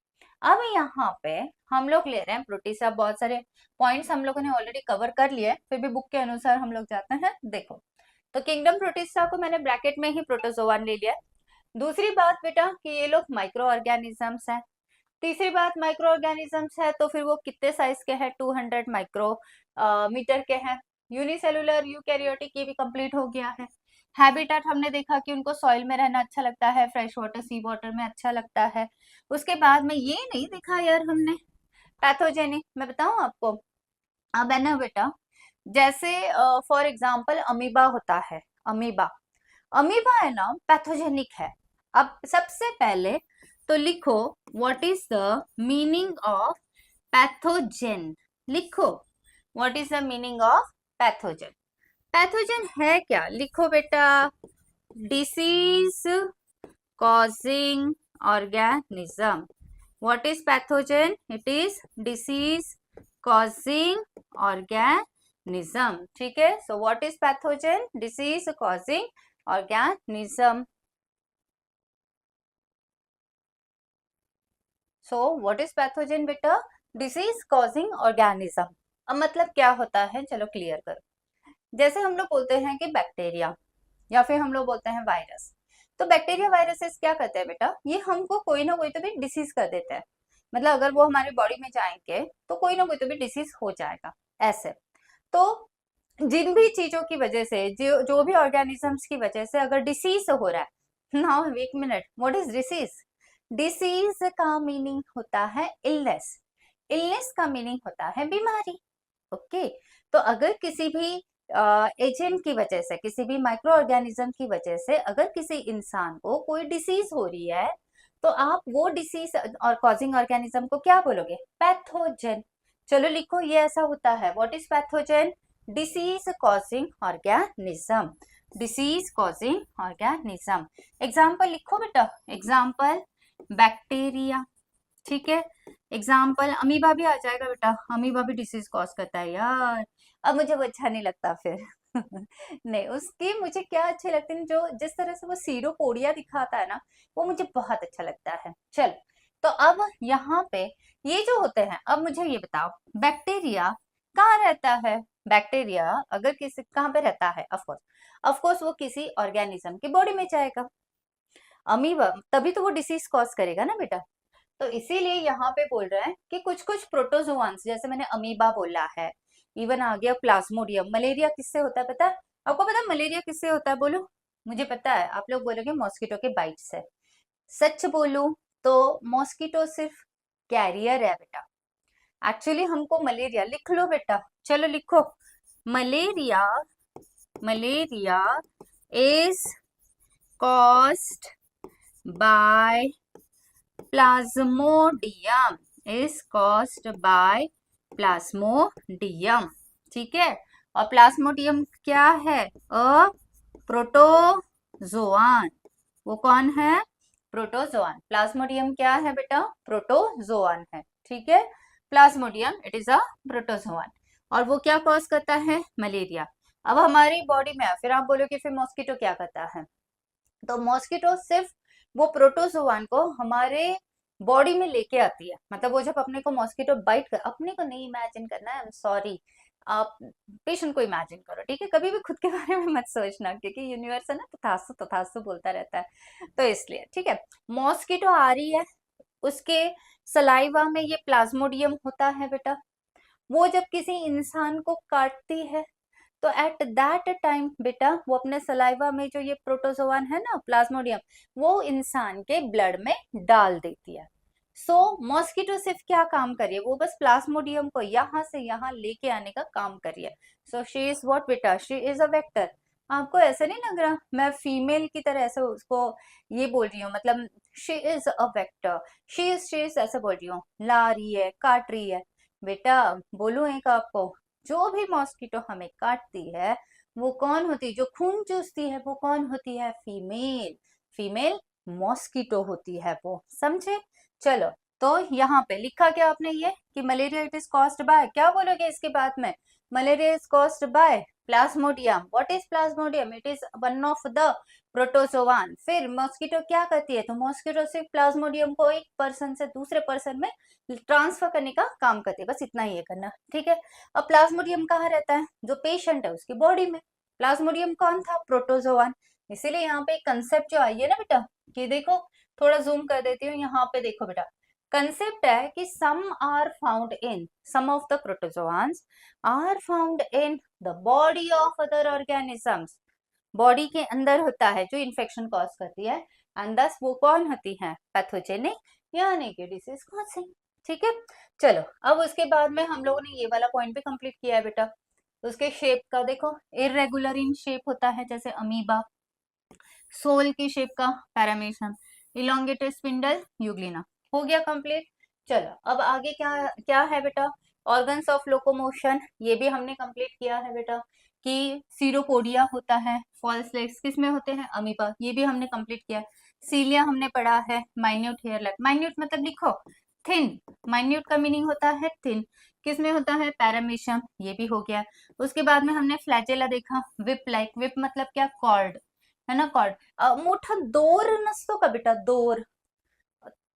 अब यहाँ पे हम लोग ले रहे हैं प्रोटिस्टा, बहुत सारे पॉइंट्स हम लोगों ने ऑलरेडी कवर कर लिए, फिर भी बुक के अनुसार हम लोग जाते हैं। देखो, तो किंगडम प्रोटिस्टा को मैंने ब्रैकेट में ही प्रोटोजोआ ले लिया। दूसरी बात बेटा कि ये लोग माइक्रो ऑर्गेनिजम्स हैं। तीसरी बात, माइक्रो ऑर्गेनिजम्स है तो फिर वो कितने साइज के हैं? 200 माइक्रो मीटर के हैं। यूनिसेलुलर यूकैरियोटिक, ये भी कंप्लीट हो गया है। हैबिटेट हमने देखा कि उनको सॉइल में रहना अच्छा लगता है, फ्रेश वाटर सी वाटर में अच्छा लगता है। उसके बाद में ये नहीं देखा यार हमने पैथोजेनिक, मैं बताऊं आपको। अब है ना बेटा, जैसे फॉर एग्जाम्पल अमीबा होता है, अमीबा, अमीबा है ना पैथोजेनिक है। अब सबसे पहले तो लिखो what is the meaning of pathogen, लिखो what is the meaning of pathogen. Pathogen है क्या, लिखो बेटा, disease causing organism. What is pathogen, it is disease causing organism, ठीक है। So what is pathogen, disease causing organism. So what is pathogen बेटा, disease causing organism. अब मतलब क्या होता है, चलो क्लियर करो। जैसे हम लोग बोलते हैं कि बैक्टीरिया, या फिर हम लोग बोलते हैं वायरस, तो बैक्टीरिया वायरसेस क्या करते हैं बेटा, ये हमको कोई ना कोई तो भी डिसीज कर देते हैं। मतलब अगर वो हमारी बॉडी में जाएंगे तो कोई ना कोई तो भी डिसीज हो जाएगा ऐसे। तो जिन भी चीजों की वजह से, जो जो भी ऑर्गेनिजम्स की वजह से अगर डिसीज हो रहा है, नाउ एक minute, what is disease, disease का मीनिंग होता है इलनेस, इलनेस का मीनिंग होता है बीमारी, ओके। तो अगर किसी भी एजेंट की वजह से, किसी भी माइक्रो ऑर्गेनिज्म की वजह से अगर किसी इंसान को कोई डिसीज हो रही है, तो आप वो डिसीज और कॉजिंग ऑर्गेनिज्म को क्या बोलोगे, पैथोजेन। चलो लिखो ये ऐसा होता है, what is pathogen, disease causing organism, disease causing organism. Example लिखो बेटा, एग्जाम्पल बैक्टीरिया, ठीक है। एग्जाम्पल अमीबा भी आ जाएगा बेटा, अमीबा भी डिसीज कॉज करता है यार। अब मुझे वो अच्छा नहीं लगता फिर नहीं, उसकी मुझे क्या अच्छे लगते हैं, जो जिस तरह से वो सीरोपोडिया दिखाता है ना, वो मुझे बहुत अच्छा लगता है। चल, तो अब यहाँ पे ये जो होते हैं, अब मुझे ये बताओ, बैक्टीरिया कहाँ रहता है, बैक्टीरिया अगर किसी कहाँ पे रहता है, ऑफकोर्स, ऑफकोर्स वो किसी ऑर्गेनिज्म की बॉडी में जाएगा, अमीबा, तभी तो वो डिसीज कॉज करेगा ना बेटा। तो इसीलिए यहाँ पे बोल रहे हैं कि कुछ कुछ प्रोटोजोआंस, जैसे मैंने अमीबा बोला है, इवन आ गया प्लाज्मोडियम। मलेरिया किससे होता है पता है आपको, पता है मलेरिया किससे होता है, बोलो, मुझे पता है, आप लोग बोलोगे मॉस्किटो के बाइट से। सच बोलूं तो मॉस्किटो सिर्फ कैरियर है बेटा, एक्चुअली हमको मलेरिया, लिख लो बेटा, चलो लिखो, malaria, malaria is caused by Plasmodium, is caused by Plasmodium, ठीक है। और प्लाज्मोडियम क्या है, अ प्रोटोजोआन, वो कौन है, प्रोटोजोआन। प्लाज्मोडियम क्या है बेटा, प्रोटोजोआन है, ठीक है। Plasmodium it is a protozoan, और वो क्या कॉज करता है, मलेरिया। अब हमारी बॉडी में फिर आप बोलोगे फिर मॉस्किटो क्या करता है, तो मॉस्किटो सिर्फ वो प्रोटोजोआन को हमारे बॉडी में लेके आती है। मतलब वो जब अपने को मॉस्किटो बाइट कर, अपने को नहीं इमेजिन करना है, आई एम सॉरी, आप पेशेंट को इमेजिन करो, ठीक है। कभी भी खुद के बारे में मत सोचना, क्योंकि यूनिवर्स है ना, तथास्तु तथास्तु बोलता रहता है, तो इसलिए ठीक है। मॉस्किटो आ रही है, उसके सलाइवा में ये प्लाज्मोडियम होता है बेटा, वो जब किसी इंसान को काटती है, तो एट दैट टाइम बेटा वो अपने सलाइवा में जो ये प्रोटोजोआन है ना, प्लाज्मोडियम, वो इंसान के ब्लड में डाल देती है। सो मॉस्किटो सिर्फ क्या काम करिए, वो बस प्लाज्मोडियम को यहाँ से यहाँ लेके आने का काम करिए। सो शी इज व्हाट बेटा, शी इज अ वेक्टर। आपको ऐसा नहीं लग रहा मैं फीमेल की तरह ऐसे उसको ये बोल रही हूँ, मतलब she is a vector, she is ऐसे बोल रही हूँ, ला रही है, काट रही है। बेटा बोलूं एक आपको, जो भी मॉस्किटो हमें काटती है वो कौन होती है, जो खून चूसती है वो कौन होती है, फीमेल, फीमेल मॉस्किटो होती है वो, समझे। चलो, तो यहाँ पे लिखा क्या आपने ये कि malaria it is caused by, क्या बोलोगे इसके बाद में, malaria is caused by Plasmodium. What is Plasmodium, it is one of the protozoan. फिर मॉस्किटो क्या करती है, तो मॉस्किटो सिर्फ प्लाज्मोडियम को एक पर्सन से दूसरे पर्सन में ट्रांसफर करने का काम करती है, बस इतना ही है करना, ठीक है। अब प्लाज्मोडियम कहाँ रहता है, जो पेशेंट है उसकी बॉडी में। प्लाज्मोडियम कौन था, प्रोटोजोआन। इसीलिए यहाँ पे कंसेप्ट जो आई है ना बेटा, कि देखो, थोड़ा जूम कर देती हूँ, यहाँ पे देखो बेटा, कंसेप्ट है कि some are found in, some of the protozoans are found in the body of other organisms. Body के अंदर होता है जो इन्फेक्शन कॉज करती है, एंड दस वो कौन होती है, पैथोजेनिक यानी कि डिसीज कॉजिंग। ठीक है, चलो अब उसके बाद में हम लोगों ने ये वाला पॉइंट भी कंप्लीट किया है बेटा। उसके शेप का देखो, इरेगुलर इन शेप होता है जैसे अमीबा, सोल की शेप का पैरामीशियम, इलोंगेटेड स्पिंडल यूग्लिना। हो गया कंप्लीट। चलो अब आगे क्या क्या है बेटा, ऑर्गन्स ऑफ लोकोमोशन, ये भी हमने कंप्लीट किया है बेटा कि सीरोपोडिया होता है, फॉल्स लेग्स किस में होते हैं, अमीबा, ये भी हमने कंप्लीट किया। सीलिया हमने पढ़ा है, माइन्यूट हेयर लाइक, माइन्यूट मतलब लिखो थिन, माइन्यूट का मीनिंग होता है थिन, किस में होता है, पैरामीशियम, ये भी हो गया। उसके बाद में हमने फ्लैजेला देखा, विप लाइक, विप मतलब क्या, कॉर्ड है ना, कॉर्ड, मोठा दोर नसतो का बेटा, दोर,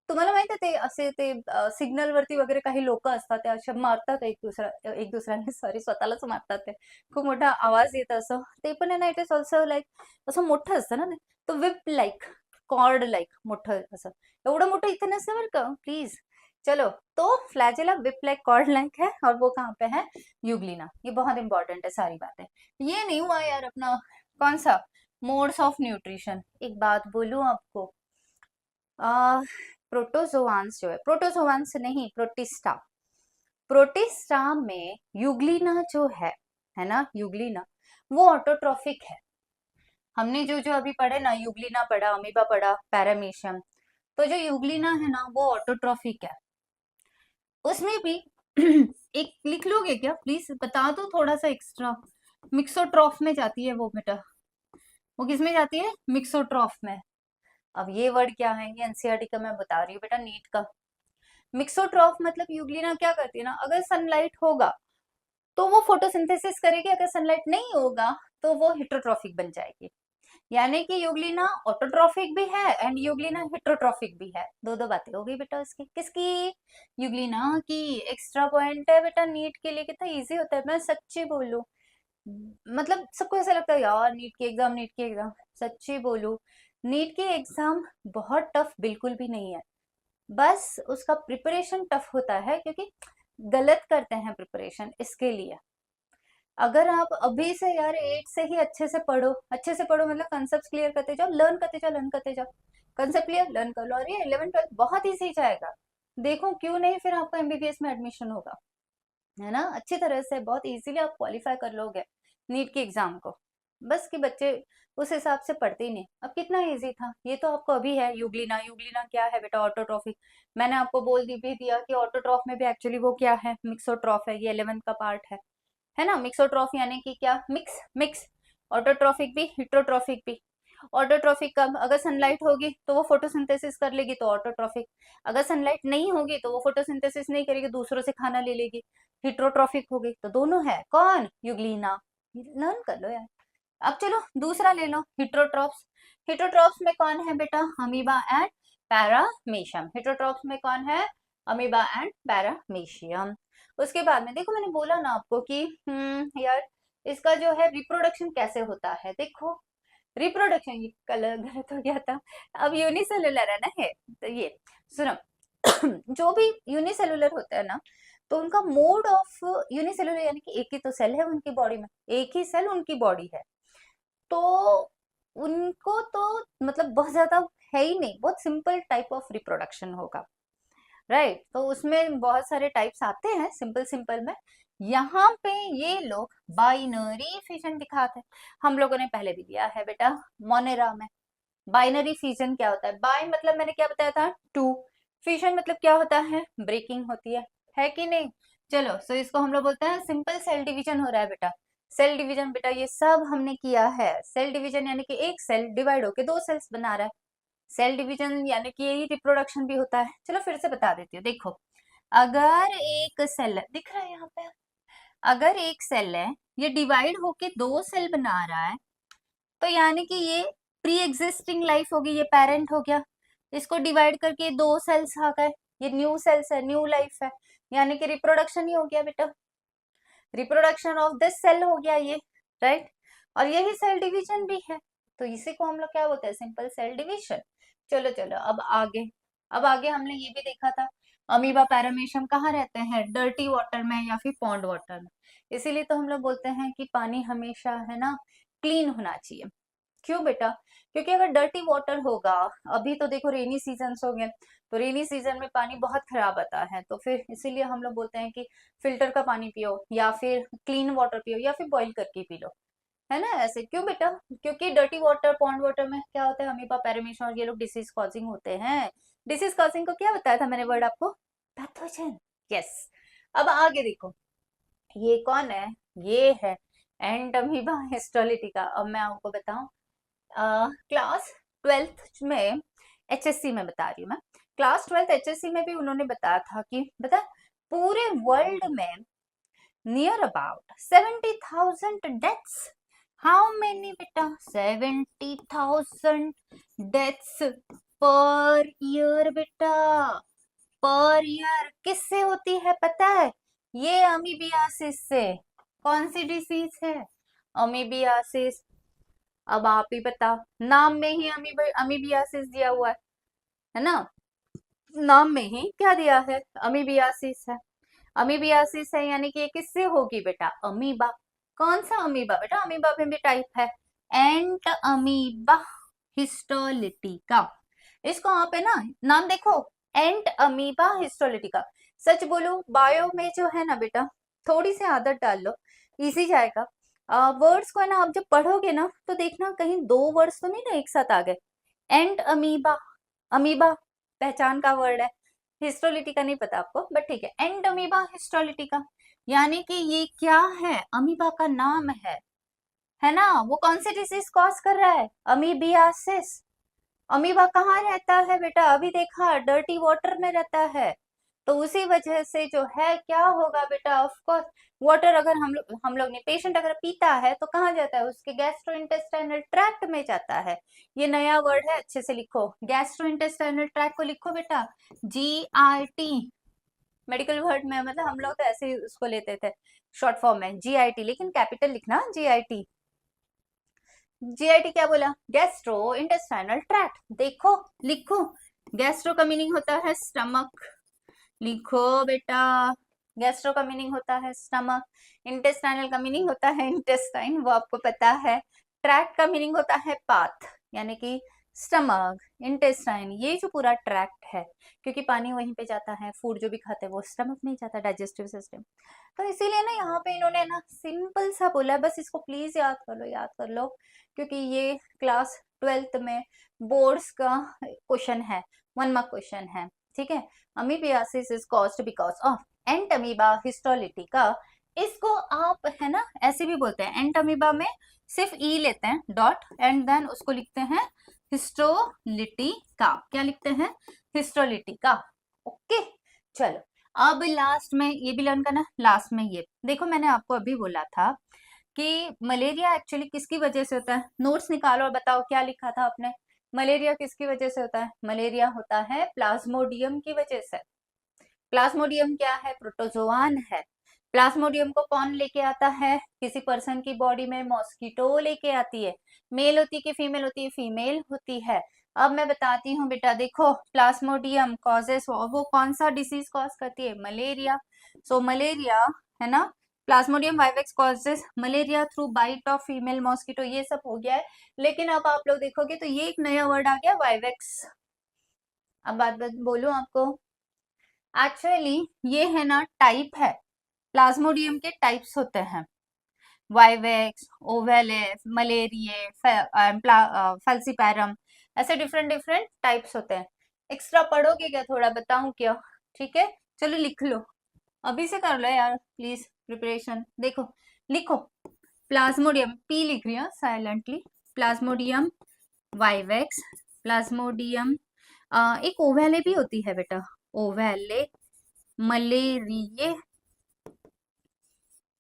तुम्हाला माहित आहे ते असे ते सिग्नल वरती वगैरे काही लोक असतात ते असे मारतात एक दुसऱ्याने सॉरी स्वतःलाच मारतात ते, खूप मोठा आवाज येत असं, ते पण आहे ना, इट इज ऑल्सो लाईक असं मोठं असतं ना ते, तो विप लाईक, कॉर्ड लाईक मोठं असं, एवढं मोठं इथे नसतं बरं का प्लीज। चलो, तो flagella whip like cord like है, और वो कहाँ पे है, यूग्लिना, ये बहुत इंपॉर्टेंट है सारी बातें। ये नहीं हुआ यार अपना कौन सा, मोड्स ऑफ न्यूट्रिशन। एक बात बोलूं आपको, प्रोटोजोआंस जो है, प्रोटोजोआंस नहीं, प्रोटिस्टा, प्रोटिस्टा में यूग्लिना जो है ना, यूग्लिना वो ऑटोट्रॉफिक है। हमने जो जो अभी पढ़े ना, यूग्लिना पढ़ा, अमीबा पढ़ा, पैरामीशियम, तो जो यूग्लिना है ना वो ऑटोट्रॉफिक है। उसमें भी एक लिख लोगे क्या प्लीज, बता दो थोड़ा सा एक्स्ट्रा, मिक्सोट्रॉफ में जाती है वो बेटा, वो किस में जाती है, मिक्सोट्रॉफ में। अब ये वर्ड क्या है, ये एनसीईआरटी का मैं बता रही हूँ बेटा, नीट का। मिक्सोट्रॉफ मतलब यूग्लिना क्या करती है ना, अगर सनलाइट होगा तो वो फोटोसिंथेसिस करेगी, अगर सनलाइट नहीं होगा तो वो हेटरोट्रॉफिक बन जाएगी। यानी कि यूग्लिना ऑटोट्रॉफिक भी है एंड यूग्लिना हेटरोट्रॉफिक भी है, दो दो बातें हो गई बेटा उसकी, किसकी, यूग्लिना की। एक्स्ट्रा पॉइंट है बेटा नीट के लिए, कितना इजी होता है, मैं सच्ची बोलूं, मतलब सबको ऐसा लगता है यार नीट की एग्जाम, नीट की एग्जाम, सच्ची बोलूं नीट की एग्जाम बहुत टफ बिल्कुल भी नहीं है, बस उसका प्रिपरेशन टफ होता है क्योंकि गलत करते हैं प्रिपरेशन इसके लिए। अगर आप अभी से यार 8 से ही अच्छे से पढ़ो, अच्छे से पढ़ो मतलब कंसेप्ट क्लियर करते जाओ, लर्न करते जाओ, लर्न करते जाओ, कंसेप्ट क्लियर लर्न कर लो, और ये 11 12 बहुत ईजी जाएगा। देखो क्यों नहीं फिर आपका एमबीबीएस में एडमिशन होगा, है ना, अच्छी तरह से बहुत इजीली आप क्वालिफाई कर लोगे नीट के एग्जाम को। बस कि बच्चे उस हिसाब से पढ़ते ही नहीं। अब कितना इजी था ये तो आपको अभी है, यूग्लिना, यूग्लिना क्या है बेटा, ऑटोट्रॉफिक, मैंने आपको बोल दी भी दिया कि ऑटोट्रॉफ में भी एक्चुअली वो क्या है, मिक्सोट्रॉफ है, ये 11th का पार्ट है ना। मिक्सोट्रॉफ यानी कि क्या, मिक्स मिक्स, ऑटोट्रॉफिक भी हिट्रोट्रॉफिक भी। ऑटोट्रॉफिक कब, अगर सनलाइट होगी तो वो फोटोसिंथेसिस कर लेगी तो ऑटोट्रॉफिक, अगर सनलाइट नहीं होगी तो वो फोटोसिंथेसिस नहीं करेगी, दूसरों से खाना ले लेगी, हिट्रोट्रॉफिक हो गई। तो दोनों है कौन, यूग्लिना, लर्न कर लो यार। अब चलो दूसरा ले लो, हिट्रोट्रॉप्स। हिट्रोट्रॉप्स में कौन है बेटा, अमीबा एंड पैरामीशियम। हिट्रोट्रॉप्स में कौन है, अमीबा एंड पैरामीशियम। उसके बाद में देखो मैंने बोला ना आपको कि यार इसका जो है रिप्रोडक्शन कैसे होता है, देखो रिप्रोडक्शन, ये कलर गलत हो गया था, अब यूनिसेलुलर है ना, है तो ये सुनो जो भी यूनिसेलुलर होता है ना, तो उनका मोड ऑफ, यूनिसेलुलर यानी कि एक ही तो सेल है उनकी बॉडी में, एक ही सेल उनकी बॉडी है, तो उनको तो मतलब बहुत ज्यादा है ही नहीं, बहुत सिंपल टाइप ऑफ रिप्रोडक्शन होगा, राइट। तो उसमें बहुत सारे टाइप्स आते हैं सिंपल सिंपल में, यहाँ पे ये लोग बाइनरी फिजन दिखाते हैं। हम लोगों ने पहले भी दिया है बेटा मोनेरा में। बाइनरी फिजन क्या होता है, बाय मतलब मैंने क्या बताया था, टू, फिजन मतलब क्या होता है, ब्रेकिंग होती है कि नहीं। चलो सो इसको हम लोग बोलते हैं सिंपल सेल डिवीजन हो रहा है बेटा। सेल डिवीजन बेटा ये सब हमने किया है, सेल डिवीजन यानी कि एक सेल डिवाइड होके दो सेल्स बना रहा है, सेल डिवीजन यानी कि यही रिप्रोडक्शन भी होता है। चलो फिर से बता देती हूँ, देखो अगर एक सेल दिख रहा है यहाँ पे, अगर एक सेल है ये डिवाइड होके दो सेल बना रहा है, तो यानी कि ये प्री एग्जिस्टिंग लाइफ होगी, ये पेरेंट हो गया, इसको डिवाइड करके दो सेल्स आ गए, ये न्यू सेल्स है, न्यू लाइफ है, यानी कि रिप्रोडक्शन ही हो गया बेटा, रिप्रोडक्शन ऑफ दिस सेल हो गया ये, राइट। और यही सेल डिवीजन भी है, तो इसी को हम लोग क्या बोलते हैं, सिंपल सेल डिवीजन। चलो चलो अब आगे, अब आगे हमने ये भी देखा था अमीबा पैरामीशियम कहाँ रहते हैं, डर्टी वाटर में या फिर पॉन्ड वाटर में, इसीलिए तो हम लोग बोलते हैं कि पानी हमेशा है ना क्लीन होना चाहिए। क्यों बेटा? क्योंकि अगर डर्टी वाटर होगा, अभी तो देखो रेनी सीजन हो गए, तो रेनी सीजन में पानी बहुत खराब आता है, तो फिर इसीलिए हम लोग बोलते हैं कि फिल्टर का पानी पियो या फिर क्लीन वाटर पियो या फिर बॉईल करके पी लो, है ना? ऐसे क्यों बेटा? क्योंकि डर्टी वाटर, पॉन्ड वाटर में क्या होता है, अमीबा, पैरामीशियम और ये लोग डिसीज कॉजिंग होते हैं। डिसीज कॉजिंग को क्या बताया था मैंने वर्ड आपको? पैथोजन। यस। अब आगे देखो, ये कौन है? ये है एंट अमीबा हिस्टोलिटिका। अब मैं आपको बताऊं, क्लास 12th में, एचएससी में बता रही हूँ मैं, क्लास 12th एचएससी में भी उन्होंने बताया था कि बता, पूरे वर्ल्ड में near about 70,000 deaths. How many बेटा? 70,000 डेथ्स पर ईयर बेटा, पर ईयर। किससे होती है पता है? ये अमीबियासिस से। कौन सी डिसीज है? अमीबियासिस। अब आप ही बताओ, नाम में ही अमीबियासिस दिया हुआ है ना? नाम में ही क्या दिया है? अमीबियासिस है। अमीबियासिस है यानी कि ये किससे होगी बेटा? अमीबा। कौन सा अमीबा बेटा? अमीबा में भी टाइप है, एंट अमीबा हिस्टोलिटिका। इसको आप है ना, नाम देखो, एंट अमीबा हिस्टोलिटिका। सच बोलो, बायो में जो है ना बेटा, थोड़ी सी आदत डाल लो, इजी जाएगा। वर्ड्स को है ना, आप जब पढ़ोगे ना तो देखना कहीं दो वर्ड्स तो नहीं ना एक साथ आ गए। एंट अमीबा, अमीबा पहचान का वर्ड है, हिस्टोलिटिका नहीं पता आपको, बट ठीक है, एंट अमीबा हिस्टोलिटिका, यानी कि ये क्या है? अमीबा का नाम है ना? वो कौन सी डिसीज कॉज कर रहा है? अमीबियासिस। अमीबा कहाँ रहता है बेटा? अभी देखा, डर्टी वाटर में रहता है, तो उसी वजह से जो है क्या होगा बेटा? ऑफ कोर्स वाटर अगर हम लोग ने, पेशेंट अगर पीता है तो कहाँ जाता है? उसके गैस्ट्रोइंटेस्टाइनल ट्रैक्ट में जाता है। ये नया वर्ड है, अच्छे से लिखो, गैस्ट्रोइंटेस्टाइनल ट्रैक्ट को लिखो बेटा, GIT। मेडिकल वर्ड में मतलब हम लोग तो ऐसे ही उसको लेते थे शॉर्ट फॉर्म में, GIT, लेकिन कैपिटल लिखना, GIT। जीआईटी क्या बोला? Gastro intestinal tract. देखो, लिखो, गैस्ट्रो का मीनिंग होता है स्टमक, लिखो बेटा, गैस्ट्रो का मीनिंग होता है स्टमक, इंटेस्टाइनल का मीनिंग होता है इंटेस्टाइन, वो आपको पता है, ट्रैक्ट का मीनिंग होता है पाथ, यानी कि स्टमक, इंटेस्टाइन, ये जो पूरा ट्रैक्ट है, क्योंकि पानी वहीं पे जाता है, फूड जो भी खाते हैं वो स्टमक में ही जाता है, डाइजेस्टिव सिस्टम। तो इसीलिए ना यहाँ पे इन्होंने ना सिंपल सा बोला है, बस इसको प्लीज याद कर लो, याद कर लो, क्योंकि ये क्लास 12th में बोर्ड्स का क्वेश्चन है, 1 मार्क क्वेश्चन है, ठीक है? Amoebiasis is caused because of ant amoeba histolytica. इसको आप है ना ऐसे भी बोलते हैं, एंट अमीबा में सिर्फ ई लेते हैं डॉट एंड देन उसको लिखते हैं हिस्टोलिटिका। क्या लिखते हैं? हिस्टोलिटिका। ओके, चलो अब लास्ट में ये भी लर्न करना, लास्ट में ये देखो, मैंने आपको अभी बोला था कि मलेरिया एक्चुअली किसकी वजह से होता है? नोट्स निकालो और बताओ क्या लिखा था आपने? मलेरिया किसकी वजह से होता है? मलेरिया होता है प्लाज्मोडियम की वजह से। प्लाज्मोडियम क्या है? प्रोटोजोआन है। प्लाज्मोडियम को कौन लेके आता है? किसी पर्सन की बॉडी में मॉस्किटो लेके आती है। मेल होती है कि फीमेल होती है? फीमेल होती है। अब मैं बताती हूँ बेटा, देखो, प्लाज्मोडियम कॉजेस, वो कौन सा डिसीज कॉज करती है? मलेरिया। सो मलेरिया, है ना, plasmodium vivax causes malaria through bite of female mosquito, ये सब हो गया है। लेकिन अब आप लोग देखोगे तो ये एक नया वर्ड आ गया, वाइवेक्स। अब बात बोलूं आपको, एक्चुअली ये है ना टाइप है, प्लाज्मोडियम के टाइप्स होते हैं, वाइवेक्स, ओवेले, मलेरिए, फैल्सीपैरम, ऐसे डिफरेंट डिफरेंट टाइप्स होते हैं। एक्स्ट्रा पढ़ोगे क्या? थोड़ा बताऊं क्या? ठीक है, चलो लिख लो, अभी से कर लो यार प्लीज प्रिपरेशन। देखो, लिखो, प्लाज्मोडियम, पी लिख रही हूँ साइलेंटली, प्लाज्मोडियम वाइवेक्स, प्लाज्मोडियम, एक ओवेले भी होती है बेटा, ओवेले, मलेरिए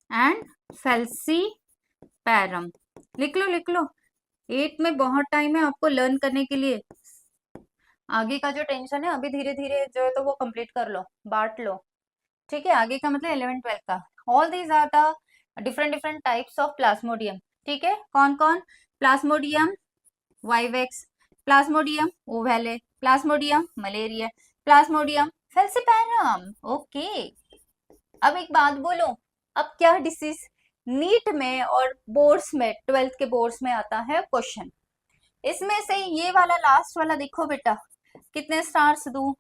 एंड फैल्सीपैरम। लिख लो, लिख लो, 8 में बहुत टाइम है आपको लर्न करने के लिए। आगे का जो टेंशन है अभी धीरे धीरे जो है तो वो कंप्लीट कर लो, बांट लो, ठीक है? आगे का मतलब 11 12 का। All these are the different different types of plasmodium, ठीक है? कौन कौन? Plasmodium vivax, plasmodium ovale, plasmodium malaria, plasmodium falciparum. Okay, अब एक बात बोलो, अब क्या डिसीज नीट में और बोर्ड्स में, 12th के बोर्ड्स में आता है क्वेश्चन, इसमें से ये वाला लास्ट वाला देखो बेटा, कितने स्टार्स दूं?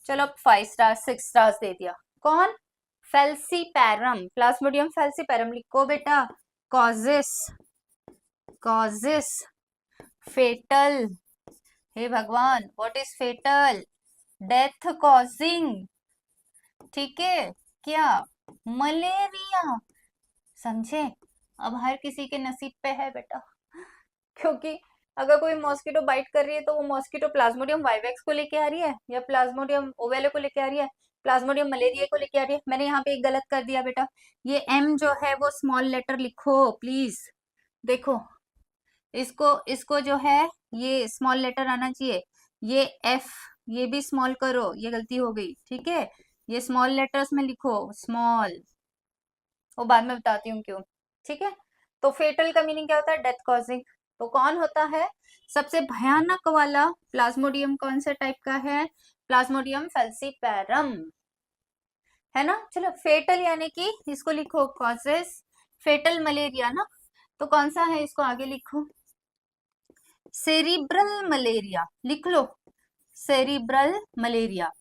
चलो 5 स्टार 6 स्टार्स दे दिया। कौन? Falciparum, plasmodium falciparum. लिखो बेटा, कॉजेस, कॉजेस फेटल, हे भगवान what is fatal? Death causing, ठीक है क्या? मलेरिया, समझे? अब हर किसी के नसीब पे है बेटा, क्योंकि अगर कोई मॉस्किटो बाइट कर रही है तो वो मॉस्किटो प्लाज्मोडियम वाइवेक्स को लेके आ रही है या प्लाज्मोडियम ओवेले को लेके आ रही है, प्लाज्मोडियम मलेरिया को लेके आ रही है। मैंने यहाँ पे एक गलत कर दिया बेटा, ये एम जो है वो स्मॉल लेटर लिखो प्लीज। देखो इसको इसको जो है ये स्मॉल लेटर आना चाहिए, ये एफ ये भी स्मॉल करो, ये गलती हो गई, ठीक है? ये स्मॉल लेटर्स में लिखो, स्मॉल, वो बाद में बताती हूँ क्यों, ठीक है? तो फेटल का मीनिंग क्या होता है? Death causing. तो कौन होता है सबसे भयानक वाला प्लाज्मोडियम? कौन से टाइप का है? प्लाज्मोडियम फेल्सीपैरम, है ना? चलो फेटल यानी कि इसको लिखो कॉजेस फेटल मलेरिया ना, तो कौन सा है इसको आगे लिखो, सेरिब्रल मलेरिया, लिख लो सेरिब्रल मलेरिया,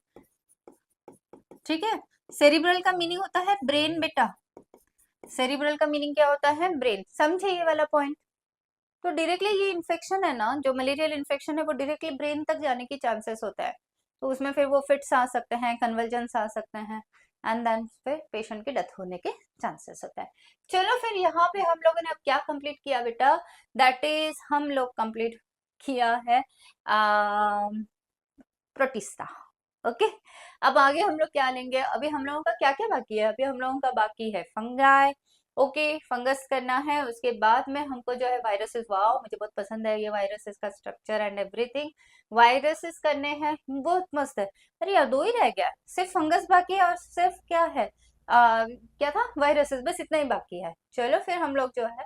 ठीक है? सेरिब्रल का मीनिंग होता है ब्रेन बेटा, सेरिब्रल का मीनिंग क्या होता है? ब्रेन, समझे ये वाला पॉइंट? तो डायरेक्टली ये इन्फेक्शन है ना, जो मलेरियल इन्फेक्शन है वो डायरेक्टली ब्रेन तक जाने की चांसेस होता है, तो उसमें फिर वो फिट्स आ सकते हैं, कन्वल्जन्स आ सकते हैं, एंड देन फिर पेशेंट की डेथ होने के चांसेस होता है। चलो फिर यहाँ पे हम लोगों ने अब क्या कंप्लीट किया बेटा? दैट इज हम लोग कंप्लीट किया है प्रोटिस्टा। ओके, अब आगे हम लोग क्या लेंगे? अभी हम लोगों का क्या क्या बाकी है? अभी हम लोगों का बाकी है फंगाई। ओके, फंगस करना है, उसके बाद में हमको जो है वायरसेस, वाओ मुझे बहुत पसंद है ये वायरसेस का स्ट्रक्चर एंड एवरीथिंग, वायरसेस करने हैं, बहुत मस्त है। अरे यार दो ही रह गया, सिर्फ फंगस बाकी है और सिर्फ क्या है क्या था? वायरसेस, बस इतना ही बाकी है। चलो फिर हम लोग जो है